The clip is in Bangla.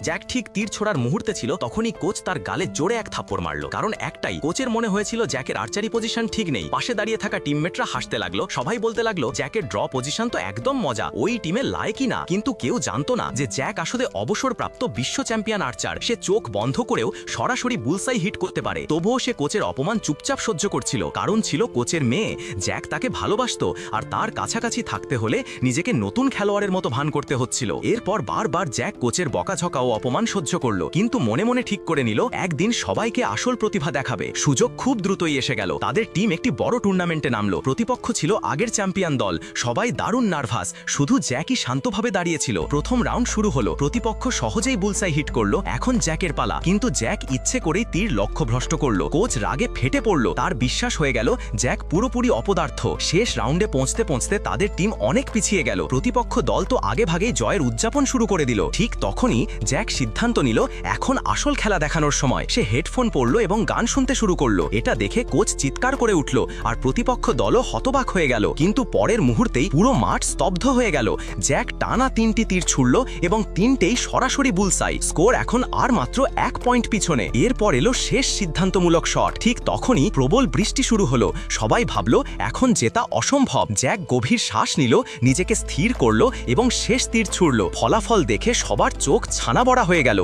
জ্যাক ঠিক তীর ছোড়ার মুহূর্তে ছিল, তখনই কোচ তার গালে জোরে এক থাপ্পড় মারল। কারণ একটাই, কোচের মনে হয়েছিল জ্যাকের আর্চারি পজিশন ঠিক নেই। পাশে দাঁড়িয়ে থাকা টিমমেটরা হাসতে লাগলো, সবাই বলতে লাগলো জ্যাকের ড্র পজিশন তো একদম মজা, ওই টিমে লায়কই না। কিন্তু কেউ জানতো না যে জ্যাক আসলে অবসরপ্রাপ্ত বিশ্ব চ্যাম্পিয়ন আর্চার। সে চোখ বন্ধ করেও সরাসরি বুলসাই হিট করতে পারে। তবুও সে কোচের অপমান চুপচাপ সহ্য করছিল, কারণ ছিল কোচের মেয়ে। জ্যাক তাকে ভালোবাসতো, আর তার কাছাকাছি থাকতে হলে নিজেকে নতুন খেলোয়াড়ের মতো ভান করতে হচ্ছিল। এরপর বারবার জ্যাক কোচের বকাঝকা ও অপমান সহ্য করলো, কিন্তু মনে মনে ঠিক করে নিল একদিন সবাইকে আসল প্রতিভা দেখাবে। সুযোগ খুব দ্রুতই এসে গেল। তাদের টিম একটি বড় টুর্নামেন্টে নামলো। প্রতিপক্ষ ছিল আগের চ্যাম্পিয়ন দল। সবাই দারুণ নার্ভাস, শুধু জ্যাকই শান্তভাবে দাঁড়িয়েছিল। প্রথম রাউন্ড শুরু হলো, প্রতিপক্ষ সহজেই বুলসাই হিট করলো। এখন জ্যাকের পালা, কিন্তু জ্যাক ইচ্ছে করেই তীর লক্ষ্য ভ্রষ্ট করলো। কোচ রাগে ফেটে পড়লো। তার বিশ্বাস হয়ে গেল জ্যাক পুরোপুরি অপদার্থ। শেষ রাউন্ডে পৌঁছতে পৌঁছতে তাদের টিম অনেক পিছিয়ে গেল। প্রতিপক্ষ দল তো আগে ভাগেই জয়ের উদযাপন শুরু করে দিল। ঠিক তখনই জ্যাক সিদ্ধান্ত নিল এখন আসল খেলা দেখানোর সময়। সে হেডফোন পরলো এবং গান শুনতে শুরু করলো। এটা দেখে কোচ চিৎকার করে উঠল, আর প্রতিপক্ষ দলও হতবাক হয়ে গেল। কিন্তু পরের মুহূর্তেই পুরো মাঠ স্তব্ধ হয়ে গেল। জ্যাক টানা 3টি তীর ছুড়ল এবং 3টেই সরাসরি বুলসাই। স্কোর এখন আর মাত্র 1 পয়েন্ট পিছনে। এরপর এলো শেষ সিদ্ধান্তমূলক শট। ঠিক তখনই প্রবল বৃষ্টি শুরু হলো। সবাই ভাবল এখন জেতা অসম্ভব। জ্যাক গভীর শ্বাস নিল, নিজেকে স্থির করলো এবং শেষ তীর ছুড়ল। ফলাফল দেখে সবার চোখ ছানা বড়া হয়ে গেল।